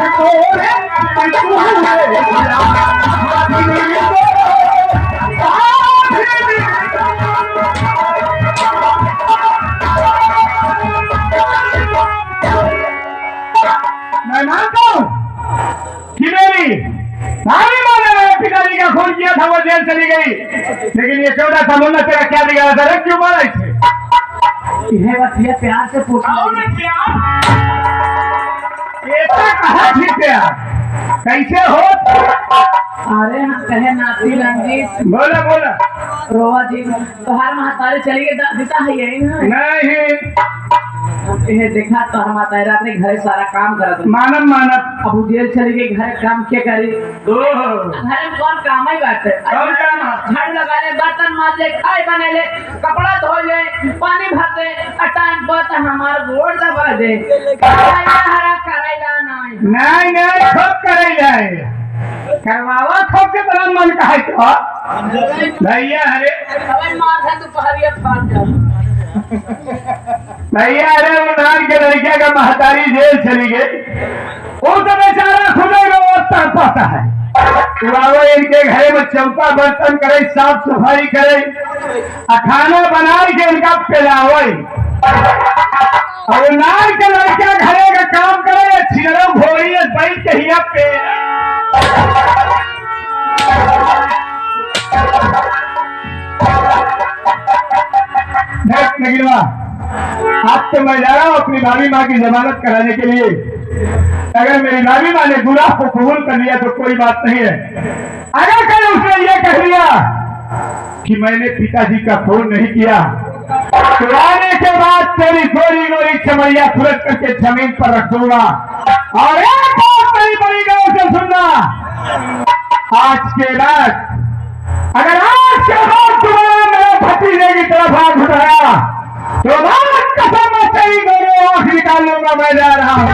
मैं मानता हूँ कि मेरी भाभी माँ ने मेरे पिताजी का खून किया था, वो जेल चली गई, लेकिन ये 14 सा मुन्ना तेरा क्या बिगाड़ा था? क्यों मारा इसे? इन्हें बस ये प्यार से पूछ कहा थी प्यार कैसे हो? अरे हम कहे नाती रंजीत बोला बोला रोवा जी तोहार महतारी चली गई दिता है यही ना नहीं इन्हें देखा तो हम महतारी रात में घर सारा काम करत मानव मानव अब जेल चली गई, घर काम के करी घर में कौन काम ही बात है? झाड़ू लगा ले, बर्तन माज ले, खाए बने ले, कपड़ा धो ले, पानी भर दे, टाइम पर हमार गोड़ दबा दे, हरा करेला नहीं नहीं खूब करे जाए करवावा खूब के बड़ा मन का है तो भैया अरे माथा दोपहरिया फाड़ जा भैया अरे उन्हान के लड़किया का महतारी जेल चली गई, वो तो बेचारा खुद ही पाता है। वो इनके घरे में चौका बर्तन करे, साफ सफाई करे, खाना बना के इनका पिलावे, और नार के लड़किया घरे का काम करे, छिड़ो घोड़ी बैठ के हिया पे आप तो मैं जा रहा हूँ अपनी भाभी माँ की जमानत कराने के लिए। अगर मेरी भाभी माँ ने गुनाह को कबूल कर लिया तो कोई बात नहीं है, अगर कल उसने ये कह दिया कि मैंने पिताजी का खून नहीं किया तो आने के बाद तेरी गोरी गोरी चमड़िया खुरच करके जमीन पर रख दूंगा। और एक बात नहीं पड़ेगा उसे सुनना, आज के बाद अगर आज के बाद तुम्हारा मेरे भतीजे की तरफ हाथ उठाया तो बात कसम मैं तेरी दोनों आंख निकाल लूंगा। मैं जा रहा हूं।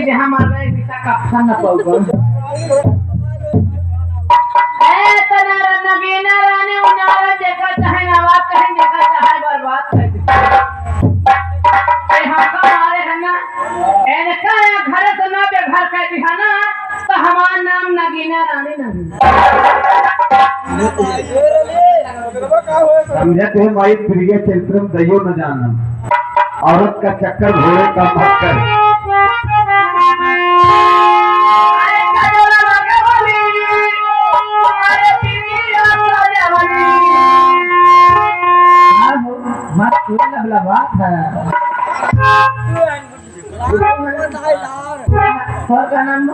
जहाँ मार रहे पिता का फन न पाऊंगा नगीना रानी उनारा देखा चाहे नवाब कहीं देखा चाहे बर्बाद कर हमारे है ना इनका घर से ना बेघर कर दिया ना तो हमारा नाम नगीना रानी नहीं समझे थे माई प्रिय चरित्रम दयो न जानम, औरत का चक्कर घोड़े का भक्कर। बात है का नाम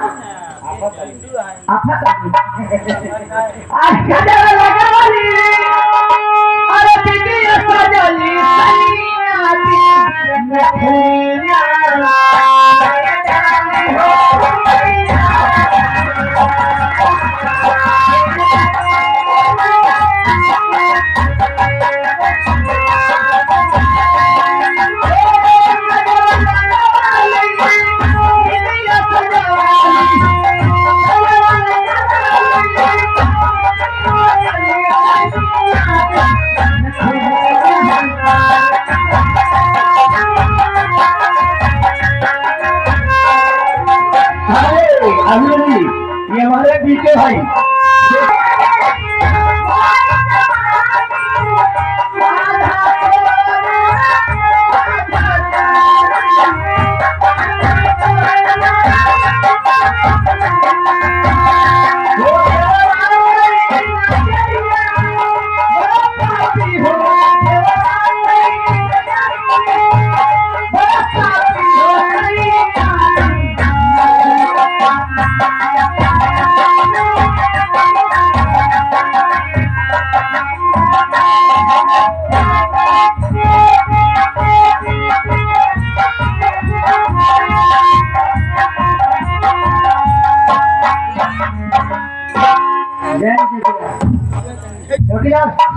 ये हमारे पीछे भाई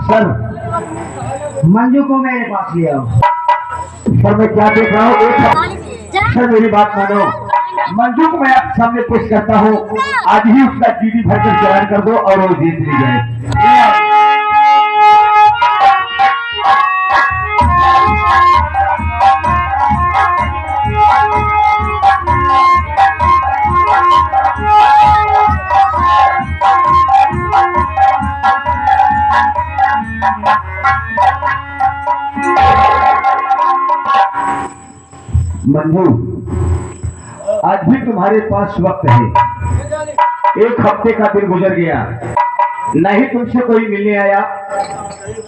सर मंजू को मेरे पास ले आओ। सर मैं क्या देख रहा हूँ, सर मेरी बात मानो, मंजू को मैं आपके सामने पेश करता हूँ। आज ही उसका जीडी भरकर चयन कर दो और वो जीत ली जाए। मंजू, आज भी तुम्हारे पास वक्त है। एक हफ्ते का दिन गुजर गया, न ही तुमसे कोई मिलने आया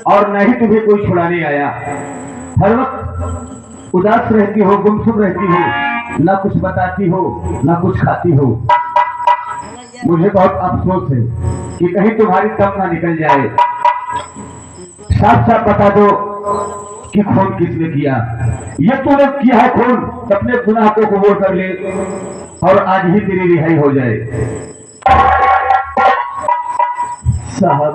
और न ही तुम्हें कोई छुड़ाने आया। हर वक्त उदास रहती हो, गुमसुम रहती हो, न कुछ बताती हो न कुछ खाती हो। मुझे बहुत अफसोस है कि कहीं तुम्हारी दम ना निकल जाए। साफ साफ बता दो कि खून किसने किया। ये तूने किया है खून, अपने गुनाह को कबूल कर ले और आज ही तेरी रिहाई हो जाए। साहब,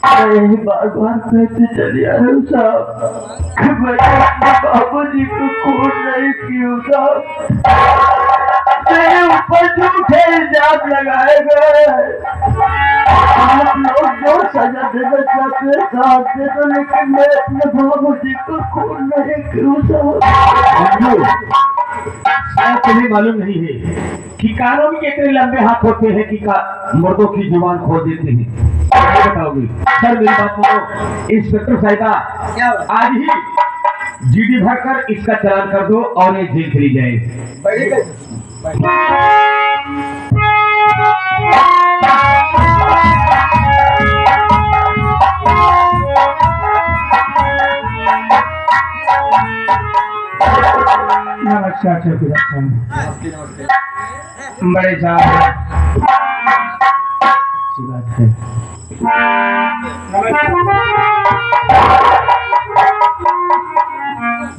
मैं यही बार बार कहते चले आ रहा हूँ साहब कि मैंने अपने बाबू जी को खून नहीं किया साहब। मेरे ऊपर झूठे इल्जाम लगाए गए। आप लोग जो सजा देना चाहते हैं साहब दे दो, लेकिन मैं अपने बाबू जी को खून नहीं क्यों साहब। शायद तुम्हें मालूम नहीं है कि कानून के इतने लंबे हाथ होते हैं कि मुर्दों की जुबान खो देते हैं। बताओगे सर, मेरी बात मानो। इंस्पेक्टर साहिबा, आज ही जीडी भरकर इसका चालान कर दो और ये जेल चली जाए। नमस्कार बड़े साहब, अच्छी बात है।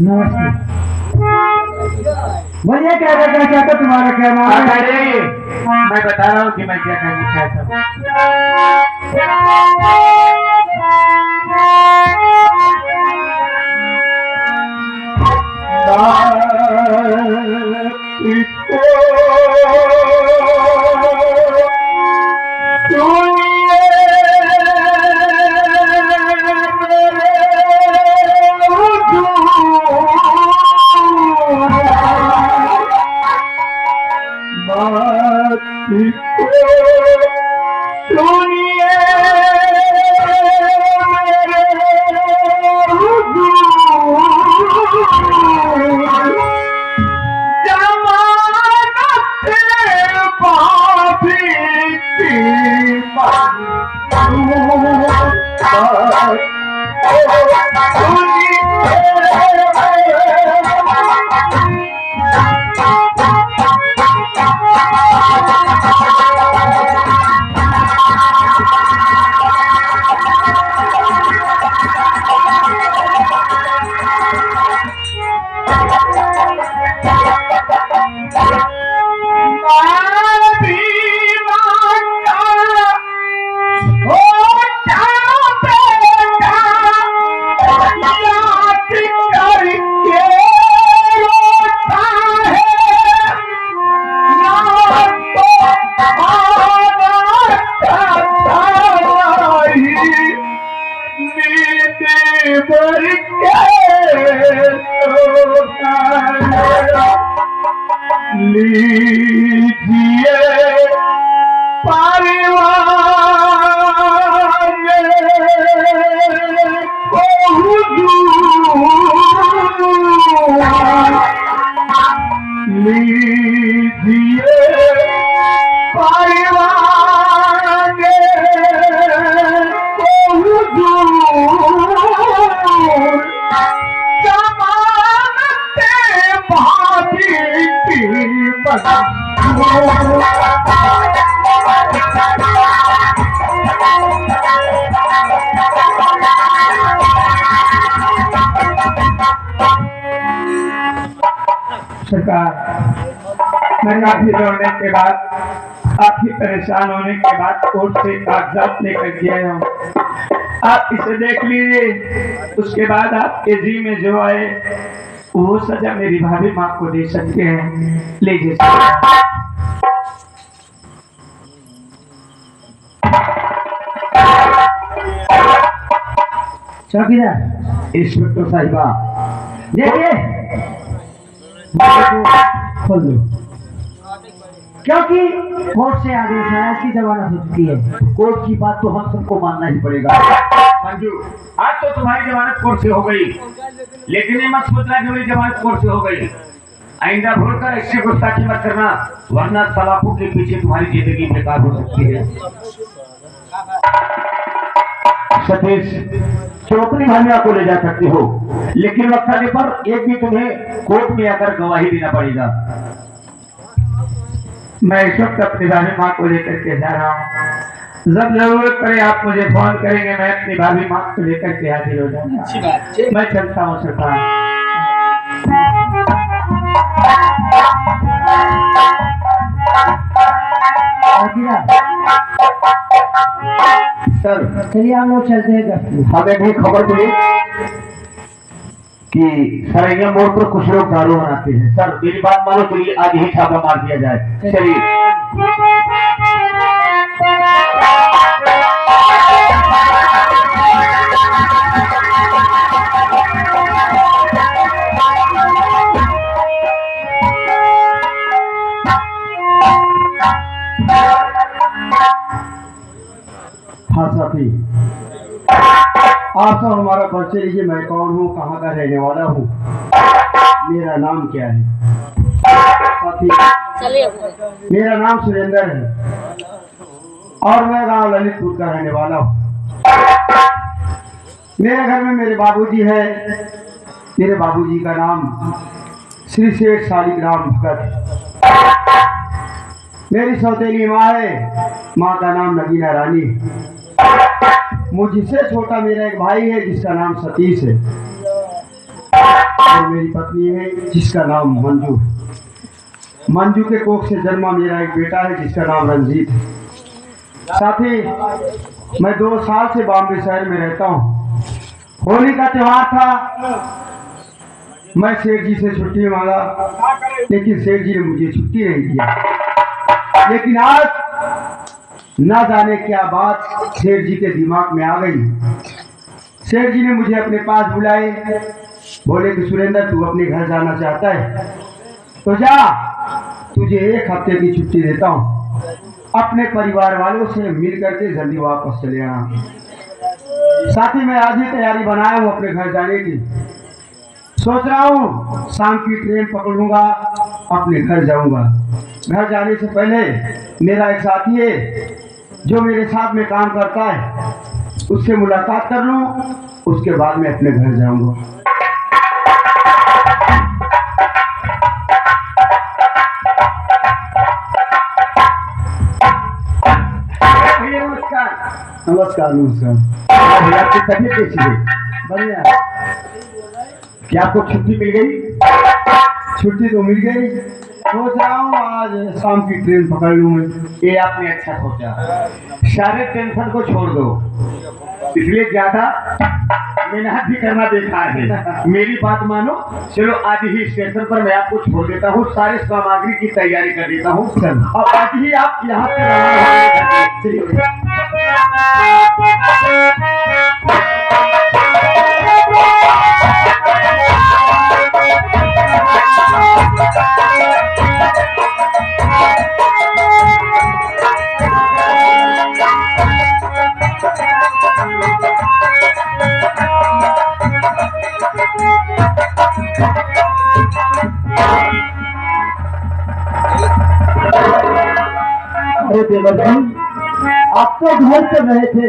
नमस्ते। भैया क्या कहना चाहता, तुम्हारा क्या नाम है? मैं बता रहा हूँ कि मैं क्या कहना चाहता हूँ। सरकार, मैं काफी दौड़ने के बाद, काफी परेशान होने के बाद कोर्ट से कागजात लेकर गया हूँ। आप इसे देख लीजिए, उसके बाद आपके जी में जो आए वो सजा मेरी भाभी माँ को दे सकते हैं। लीजिए चौकीदार। इंस्पेक्टर साहिबा, देखिए खोल दो, क्योंकि कोर्ट से आदेश है, इसकी जमानत हो चुकी है। कोर्ट की बात तो हम सबको मानना ही पड़ेगा। मंजू, आज तो तुम्हारी जमानत कोर्ट से हो गई, लेकिन ये मत सोचना कि मेरी जमानत कोर्ट से हो गई। आइंदा भूल कर इससे गुस्ताखी मत करना, वरना सलाखों के पीछे तुम्हारी जिंदगी बेकार हो सकती है। सतीश, तुम अपनी भानिया को ले जा सकते हो, लेकिन वक्त आने पर एक भी तुम्हें कोर्ट में आकर गवाही देना पड़ेगा। मैं इस वक्त अपनी भाभी माँ को लेकर के जा रहा हूँ। जब जरूरत पड़े आप मुझे फोन करेंगे, मैं अपनी भाभी माँ को लेकर के हाजिर हो जाऊंगा। अच्छी बात है। मैं चलता हूँ सरकार। सर चलिए हम लोग चलते हैं घर। हमें भी खबर मिली कि सरैया मोड़ पर कुछ लोग दारू बनाते हैं। सर मेरी बात मानो, चलिए आज ही छापा मार दिया जाए। चलिए। हाँ साथी, आप सब हमारा परिचय लीजिए। मैं कौन हूँ, कहाँ का रहने वाला हूँ, मेरा नाम क्या है। साथी, मेरा नाम सुरेंद्र है और मैं गांव ललितपुर का रहने वाला हूँ। मेरे घर में मेरे बाबूजी है। मेरे बाबूजी का नाम श्री सेठ शालिग्राम भगत है। मेरी सौतेली माँ है, माँ का नाम नगीना रानी। मुझसे छोटा मेरा एक भाई है जिसका नाम सतीश है, और मेरी पत्नी है जिसका नाम मंजू है। मंजू के कोख से जन्मा मेरा एक बेटा है जिसका नाम रंजीत है। साथ ही मैं 2 साल से बॉम्बे शहर में रहता हूँ। होली का त्योहार था, मैं सेठ जी से छुट्टी मांगा, लेकिन सेठ जी ने मुझे छुट्टी नहीं दिया। लेकिन आज ना जाने क्या बात सेठ जी के दिमाग में आ गई। सेठ जी ने मुझे अपने पास बुलाए, बोले कि सुरेंद्र तू अपने घर जाना चाहता है तो जा, तुझे 1 हफ्ते की छुट्टी देता हूँ, अपने परिवार वालों से मिल करके जल्दी वापस चले आना। साथ ही मैं आज ही तैयारी बनाया हूँ अपने घर जाने की। सोच रहा हूँ शाम की ट्रेन पकड़ूंगा, अपने घर जाऊंगा। घर जाने से पहले मेरा एक साथी है जो मेरे साथ में काम करता है, उससे मुलाकात कर लूं, उसके बाद मैं अपने घर जाऊंगा। नमस्कार। नमस्कार। नमस्कार। भैया आपकी तबीयत कैसी है? बढ़िया। क्या आपको छुट्टी मिल गई? छुट्टी तो मिल गई, सोच रहा हूँ आज शाम की ट्रेन पकड़ लूँ मैं। ये आपने अच्छा सोचा। सारे टेंशन को छोड़ दो, इसलिए ज्यादा मेहनत भी करना बेकार है। मेरी बात मानो, चलो आज ही स्टेशन पर मैं आपको छोड़ देता हूँ, सारे सामग्री की तैयारी कर देता हूँ और आज ही आप यहाँ से रवाना हो। चलिए। अरे देवर जी, आप तो घर से रहे थे,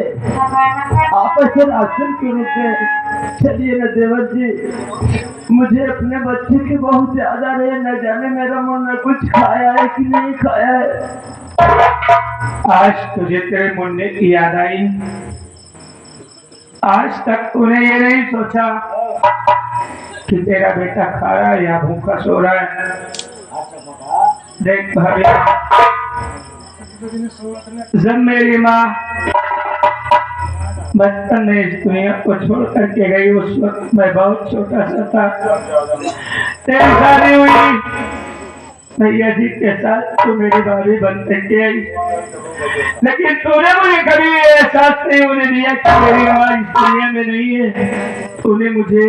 आप ऐसे राशन क्यों रुके? चलिए ना देवर जी, मुझे अपने बच्चे की बहुत ज्यादा रहे, न जाने मेरा मन में कुछ खाया है कि नहीं खाया है। आज तुझे तेरे मुन्ने की याद आई। आज तक तूने ये नहीं सोचा कि तेरा बेटा खा रहा है या भूखा सो रहा है। देख भाभी, जब मेरी माँ बचपन में इस दुनिया को छोड़ करके गई। उस वक्त मैं बहुत छोटा सा था। तेरी शादी हुई भैया जी के साथ, तो मेरी भाभी बन करके आई, लेकिन तूने मुझे कभी एहसास नहीं होने दिया कि मेरी माँ इस दुनिया में नहीं है। तूने मुझे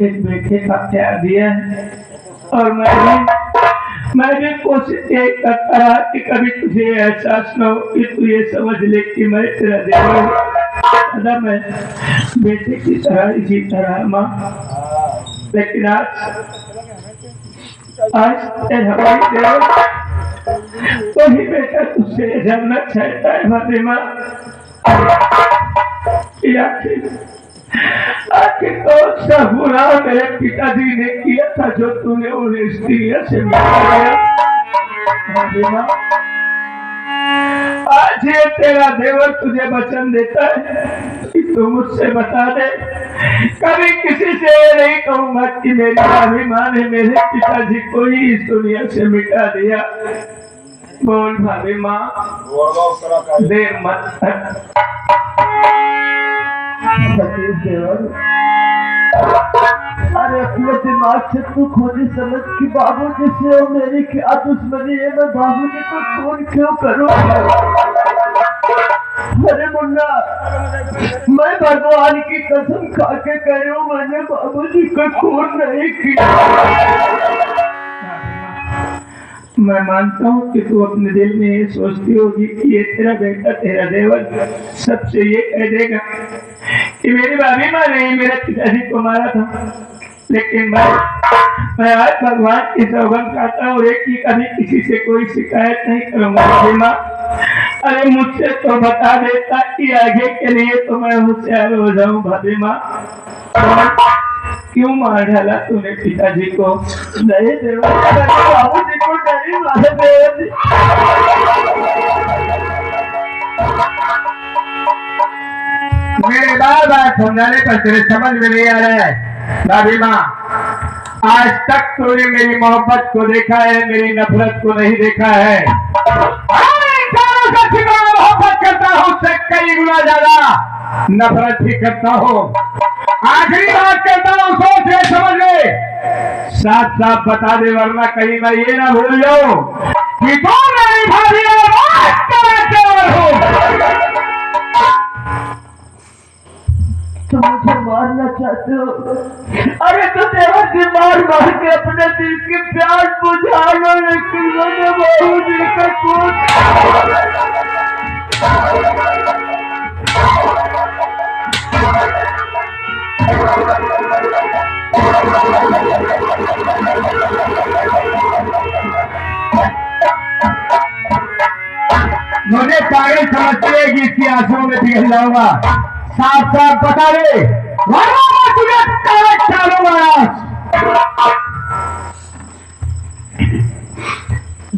एक बेटे का प्यार दिया है और मैं भी कोशिश ये करता रहा कि कभी तुझे एहसास न हो, कि तू ये समझ ले कि मैं तेरा देवर हूँ। मैं बेटे की तरह जीता रहा माँ, लेकिन आज तेरा भाई देवर वही बेटा तुझसे जानना चाहता है फातिमा। आखिर तो सब बुरा मेरे पिताजी ने किया था जो तूने उन्हें स्त्रियों से मिलाया। आज ये तेरा देवर तुझे वचन देता है कि तू मुझसे बता दे, कभी किसी से नहीं कहूंगा कि मेरी भाभी माँ ने मेरे पिताजी को ही इस दुनिया से मिटा दिया। बोल भाभी माँ, देर मत कर। अरे अपने दिमाग से तू खुद ही समझ कि बाबूजी से और मेरी क्या दुश्मनी है। मैं बाबूजी को फोन क्यों करूं? अरे मुन्ना, मैं भगवान की कसम खा के कह रहा हूं, मैंने बाबूजी को फोन नहीं किया। मैं मानता हूँ कि तू अपने दिल में ये सोचती होगी कि ये तेरा बेटा तेरा देवर सबसे ये कह देगा कि मेरी भाभी माँ ने मेरे पिताजी को मारा था, लेकिन मैं आज भगवान की सौगंध खाता हूँ एक ही कभी किसी से कोई शिकायत नहीं करूंगा भाभी माँ। अरे मुझसे तो बता देता कि आगे के लिए तो मैं होशियार हो जाऊँ भाभी माँ। क्यों मार डाला तूने पिताजी को? नहीं देवर, बाबूजी को नहीं मारा देवर। मेरे बार बार समझाने पर तेरे समझ में नहीं आ रहा है भाभी माँ। आज तक तूने मेरी मोहब्बत को देखा है, मेरी नफरत को नहीं देखा है। इंसानों से जितना मोहब्बत करता हूँ उससे कई गुना ज्यादा नफरत भी करता हूँ। आखिरी बात करता हूँ, सोच ले समझ ले, साफ साफ बता दे, वरना कहीं मैं ये ना भूल जाऊं कि तू मेरी भाभी हो। तुम मुझे मारना चाहते हो? अरे तो देवर जी मार के अपने दिल की प्यास बुझा लो, लेकिन मैंने बाबूजी का मुझे पागल समझते है कि इसकी आंसुओं में पिघल जाऊंगा। साफ साफ बता दे, वरना मैं तुझे कागज डालूंगा।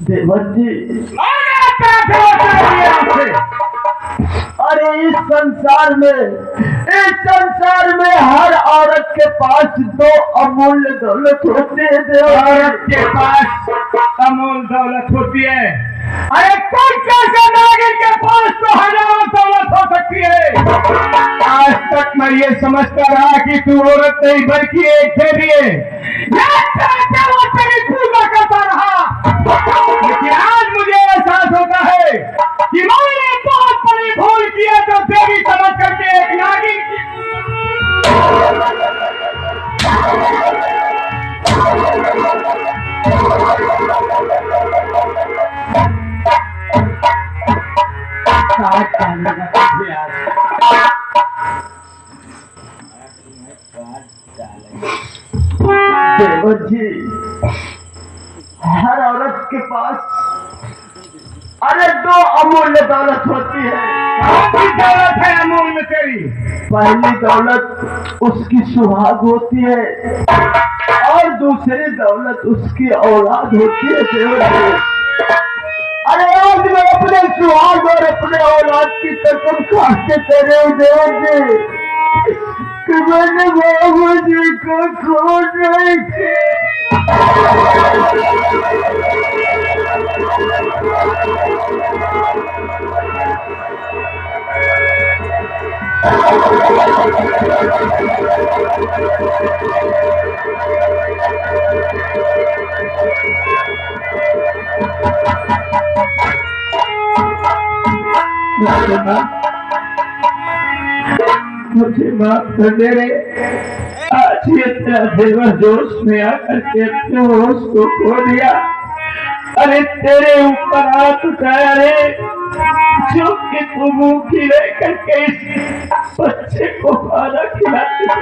देवर जी, अरे इस संसार में हर औरत के पास दो अमूल्य दौलत होती है। औरत के पास अमूल्य दौलत होती है। अरे कोई कैसे नागिन के पास तो हजारों दौलत हो सकती है। आज तक मैं ये समझता रहा कि तू औरत नहीं बल्कि एक देवी है, तेरी पूजा करता रहा, लेकिन आज मुझे एहसास होता है कि मैंने बहुत बड़ी भूल की है जो देवी समझ करके एक नागिन की। देवर जी, हर औरत के पास अरे दो अमूल्य दौलत होती है। कौन दौलत है अमूल्य तेरी? पहली दौलत उसकी सुहाग होती है और दूसरी दौलत उसकी औलाद होती है। देवर जी, अरे आज मैं अपने सुहाग और अपने औलाद की कसम खाते कर रहे हूँ देवर जी कि मैंने बाबूजी को खोज नहीं किया। मुझे माफ कर दे रे। आज ये तेरा देवर जोश में आकर के अपने होश को खो दिया। अरे तेरे ऊपर हाथ उठाया रे, जो कि तू भूखी रह करके इस बच्चे को खाना खिलाती थी।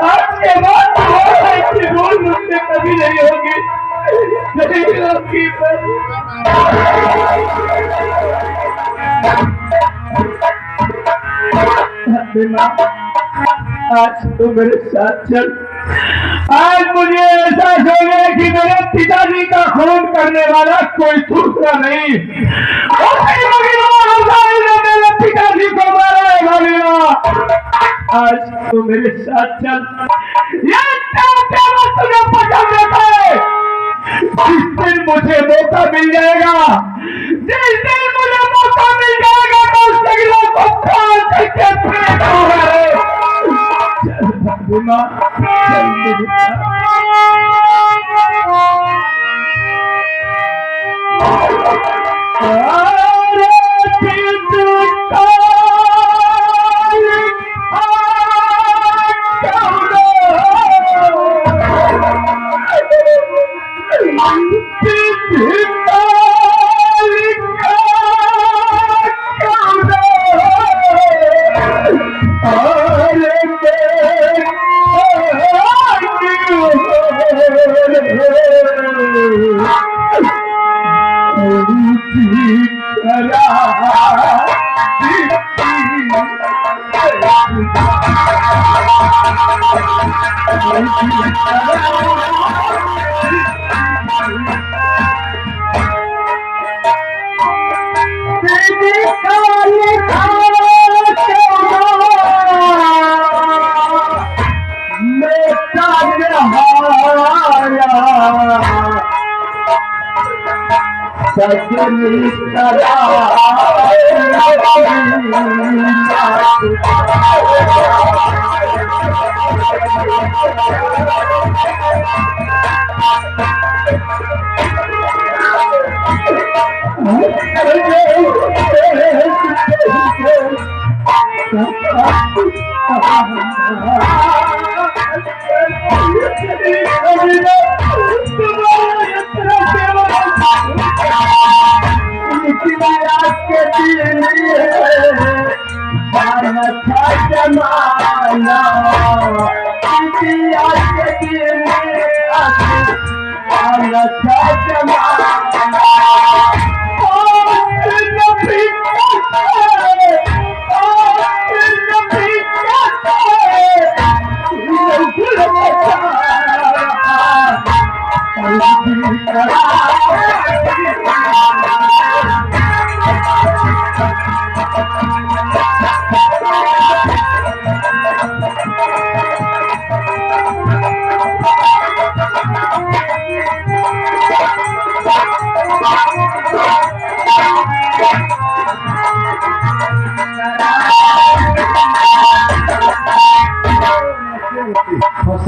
आज के बाद ऐसी भूल मुझसे कभी नहीं होगी, नहीं होगी। आज तो मेरे साथ चल। आज मुझे ऐसा हो गया कि मेरे पिताजी का खून करने वाला कोई दूसरा नहीं, मेरे पिताजी को मारा है भागीना। आज तो मेरे साथ चल। ये तुझे पसंद आता है। जिस दिन मुझे मौका मिल जाएगा, जिस दिन मुझे मौका मिल जाएगा, तो सगलों को पार करके फेंक दूंगा रे। चल भागीना, चल मेरे साथ।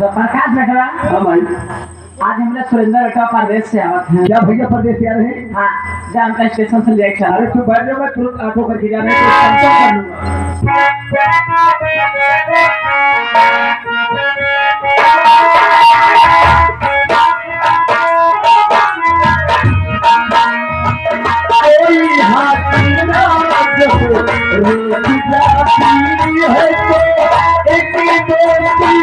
प्रकाश बैठा। हाँ भाई, आज हमने सुरेंद्र बेटा प्रदेश से आवत है। क्या भैया प्रदेश आ रहे हैं? हाँ, जाम का स्टेशन से लेकर। अरे तू बैठ जाओ, मैं तुरंत ऑटो करके जा रहा हूँ। कोई हाथी ना जो रोक जाती है तो एक दोस्ती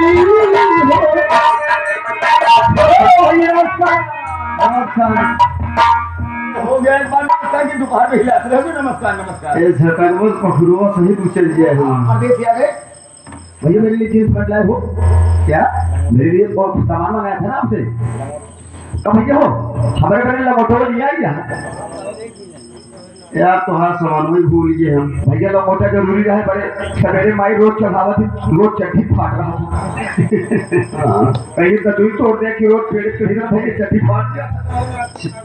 हो गया। एक बार नमस्कार की दुकान पे हिलाते रहोगे। नमस्कार नमस्कार। ए झटक वो पखरुआ सही पूछ चल जाए। प्रदेश यार है भैया, मेरे लिए चीज बदलाए हो क्या? मेरे लिए बहुत सामान मंगाया था ना आपसे। तो भैया हो हमारे घर लौटो लिया यार तो हाँ सामान वही भूल गए हम। भैया तो मोटा जरूरी रहे बड़े सवेरे माई रोज चढ़ावत थी, रोज चट्टी फाट रहा था। हाँ कहीं तो तू तोड़ दे कि रोज पेड़ पे ना भैया चट्टी फाट गया।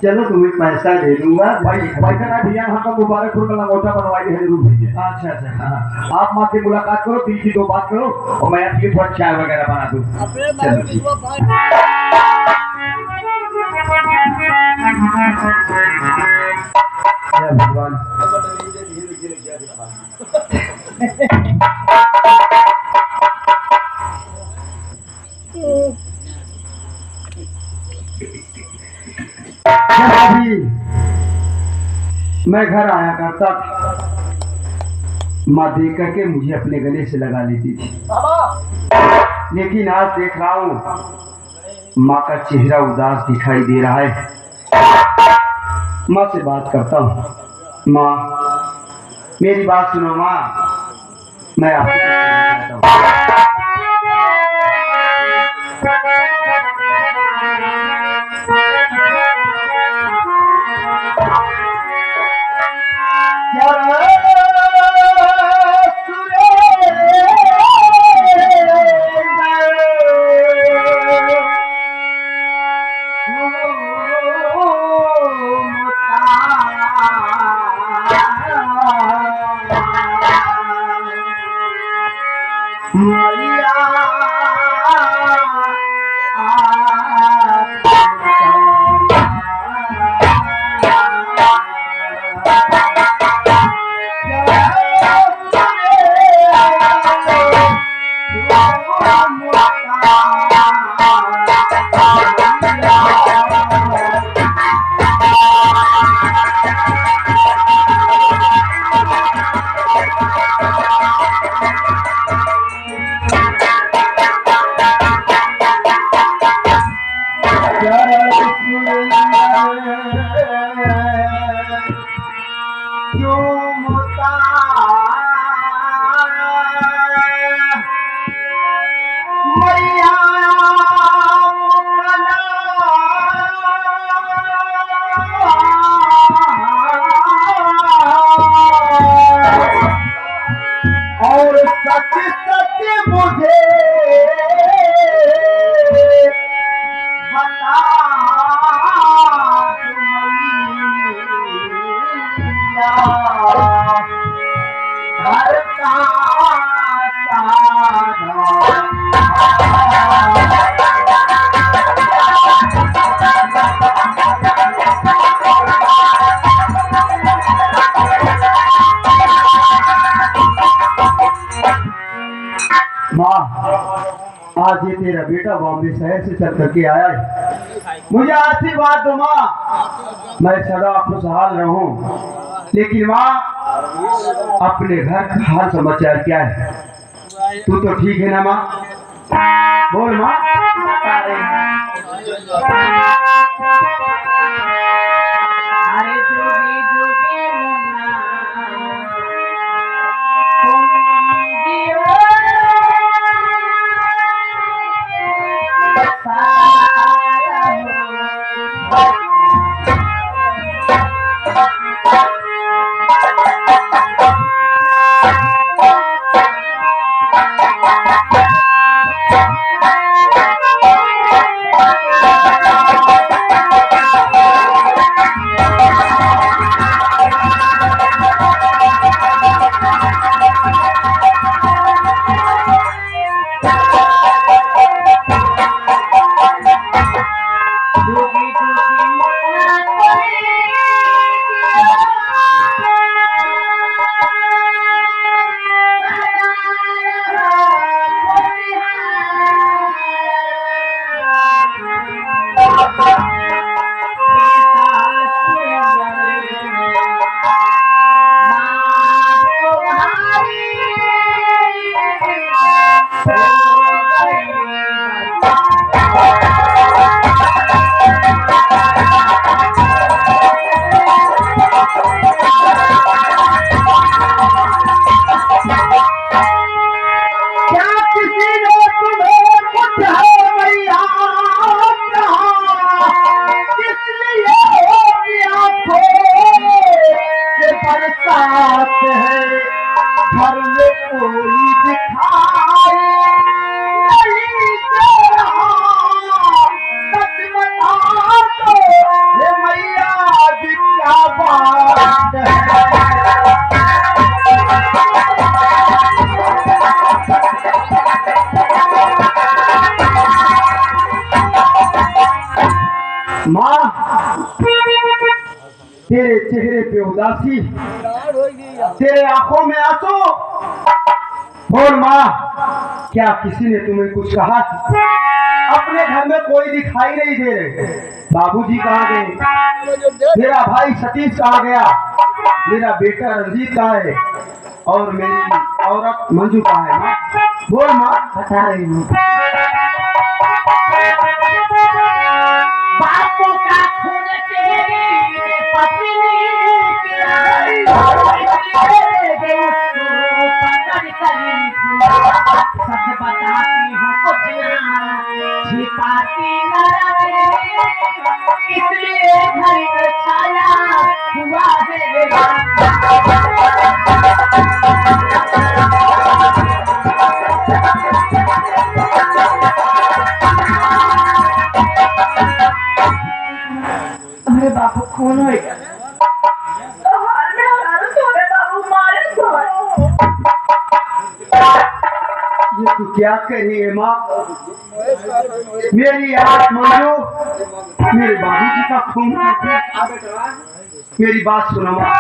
चलो तुम्हें पैसा दे दूंगा। भाई पैसा ना भैया हम तो मुबारकपुर का लंगोटा बनवाई है जरूर भैया। अच्छा अच्छा हाँ। आप माँ से मुलाकात करो, 3 की 2 बात करो और मैं आपके लिए बहुत चाय वगैरह बना दूँ। चलो ठीक। जय भगवान। अभी मैं घर आया करता था, माँ देख करके मुझे अपने गले से लगा लेती थी, लेकिन आज देख रहा हूँ माँ का चेहरा उदास दिखाई दे रहा है। माँ से बात करता हूँ। माँ मेरी बात सुनो माँ, मैं आपको कुछ कहना चाहता और सच सच मुझे बता घर का माँ आज ये तेरा बेटा बॉम्बे शहर से चल करके आया है, मुझे आशीर्वाद दो माँ, मैं सदा खुशहाल रहूं। लेकिन माँ अपने घर का हाल समाचार क्या है? तू तो ठीक है ना माँ? बोल माँ। अरे जोगी जोगी मुन्ना तुम जियो सारा हो। बात है घर में कोई दिखाई नहीं दे रहा, सच बता दो ये मैया जी क्या बात है। माँ तेरे चेहरे पे उदासी, तेरे आंखों में आंसू। बोल माँ, क्या किसी ने तुम्हें कुछ कहा? अपने घर में कोई दिखाई नहीं दे रहे। बाबूजी कहाँ गए? मेरा भाई सतीश कहाँ गया? मेरा बेटा रंजीत कहाँ है? और मेरी औरत मंजू कहाँ है? माँ बोल माँ। बता रही हूँ। बापू का खून तेरी पत्नी किया, सच बताती हूँ कुछ ना छिपाती न रहे, इसलिए घर में छाया हुआ है। अरे बापू खून हो गया। ये तू क्या कह रही है माँ? मेरी आवाज मंजू, मेरे बाबूजी का खून। मेरी बात सुनो माँ।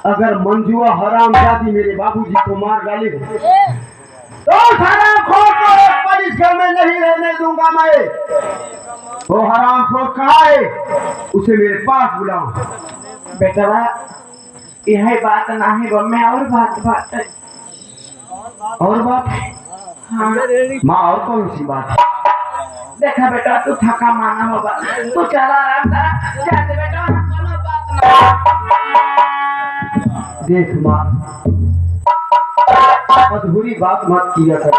अगर मंजुआ हरामजादी मेरे बाबूजी को मार डाले तो हरामखोर को इस घर में नहीं रहने दूंगा मैं। वो हरामखोर कहाँ है? उसे मेरे पास बुलाओ। बेटा यह बात ना है, वो मैं और बात है। और बात? हाँ माँ और कौन सी बात? देखा बेटा, तू थका माना होगा, तू चला आराम कर जाते बेटा, कोनो बात ना। देख माँ, अधूरी बात मत किया कर।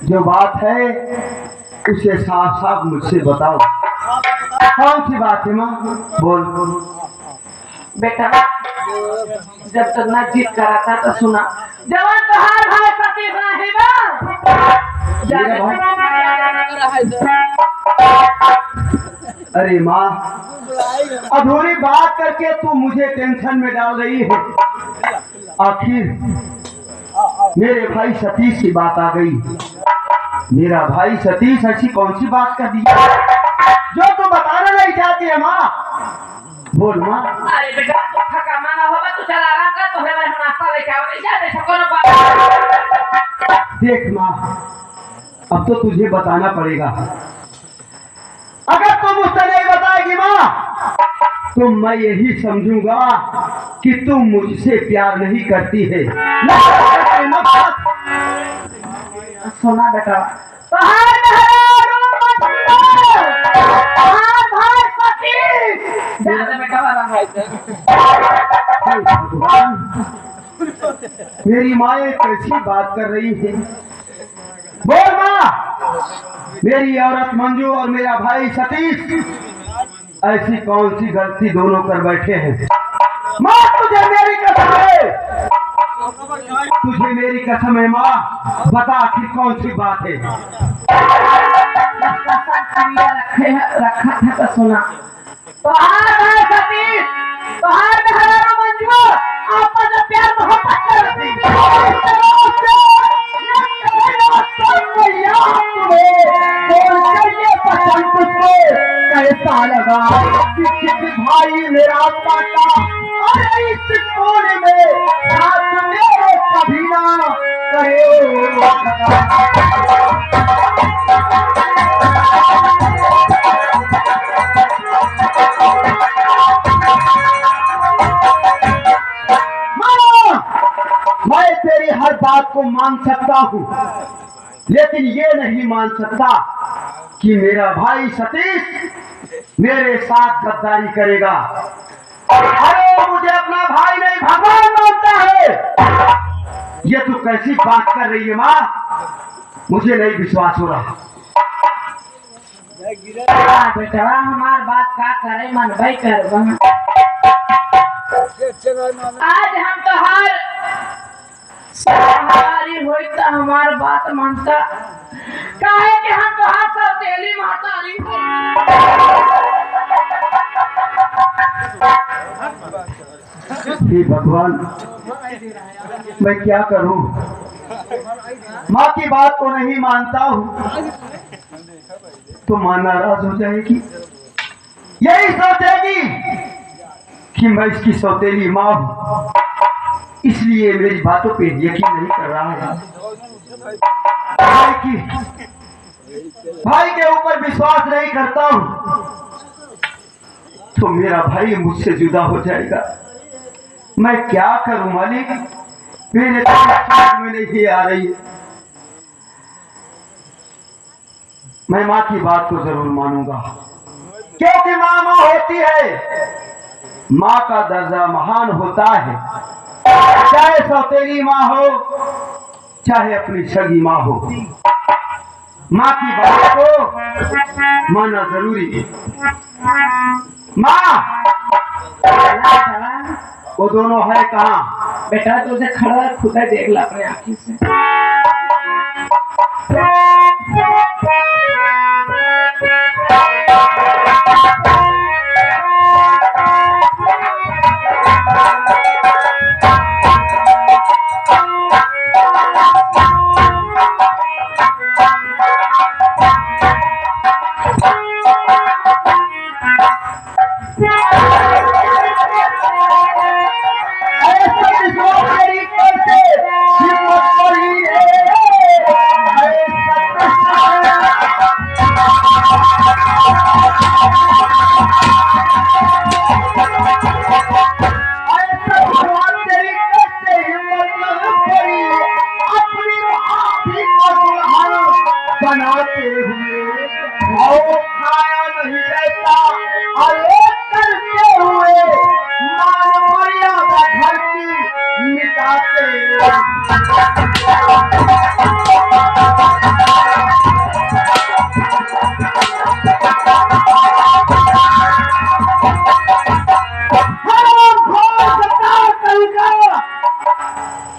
जो बात है उसे साफ साफ मुझसे बताओ। कौन सी बात है माँ? बोल बोल। बेटा जब तक ना जीत करा था तो सुना, जवान तो हार भाई सतीश रहेगा। मेरा भाई। अरे माँ, अधूरी बात करके तू मुझे टेंशन में डाल रही है। आखिर मेरे भाई सतीश की बात आ गई। मेरा भाई सतीश ऐसी कौन सी बात कर दी जो तू बताना नहीं चाहती है माँ? बोल माँ। अरे बेटा तू थका माना होगा, तू चला आराम कर, तो है मैं नाश्ता लेके आओ, नहीं जाते कोनो बात। देख माँ, अब तो तुझे बताना पड़ेगा। अगर तुम मुझसे नहीं बताएगी माँ तो मैं यही समझूंगा कि तुम मुझसे प्यार नहीं करती है। सुना बेटा, मेरी माँ ये कैसी बात कर रही है? बोल माँ। मेरी औरत मंजू और मेरा भाई सतीश ऐसी कौन सी गलती दोनों कर बैठे हैं? माँ तुझे मेरी कसम है, तुझे मेरी कसम है माँ, बता आखिर कौन सी बात है? रखा था तो सुना, सतीश मंजू आपस में प्यार मोहब्बत करती कैसा लगा भाई मेरा पाता और इस कोने में साथ मेरे कभी ना कहे। को मान सकता हूँ, लेकिन ये नहीं मान सकता कि मेरा भाई सतीश मेरे साथ गद्दारी करेगा। अरे मुझे अपना भाई नहीं भगवान मानता है। ये तू कैसी बात कर रही है माँ? मुझे नहीं विश्वास हो रहा। बेटा हमार बात का करे मन भाई कर आज हम तो हमारी हुई तो हमार बात मानता काहे कि हम तो हर सब तेली महतारी हे भगवान, मैं क्या करूं? माँ की बात को नहीं मानता हूं तो माँ नाराज हो जाएगी, यही सोचेगी कि मैं इसकी सौतेली माँ हूं, इसलिए मेरी बातों पे यकीन नहीं कर रहा है। भाई के ऊपर विश्वास नहीं करता हूं तो मेरा भाई मुझसे जुदा हो जाएगा। मैं क्या करूं मालिक, मेरे समझ में नहीं आ रही है। मैं माँ की बात को जरूर मानूंगा, क्योंकि माँ माँ होती है। माँ का दर्जा महान होता है, चाहे सौतेली माँ हो चाहे अपनी सगी माँ हो। माँ की बात को मानना जरूरी है। माँ वो दोनों है कहाँ? बेटा तुझे खड़ा खुदा देख ला अपने आँखी से। बनाते हुए और खाया नहीं रहता, अरे करते हुए मान मर्यादा घर की मिटाते।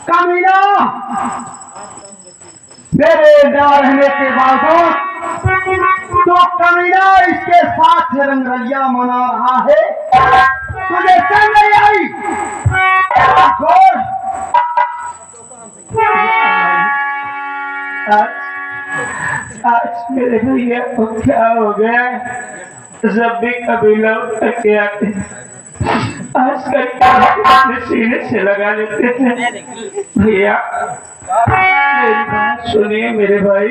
कमीना मेरे न रहने के बावजूद तो कमीना इसके साथ रंगरलिया मना रहा है। तुझे चल नहीं आई? आज मेरे भैया को क्या हो गया? जब भी कभी लोग करके आते आज कल सीने से लगा लेते थे। भैया मेरी बात सुनिए मेरे भाई।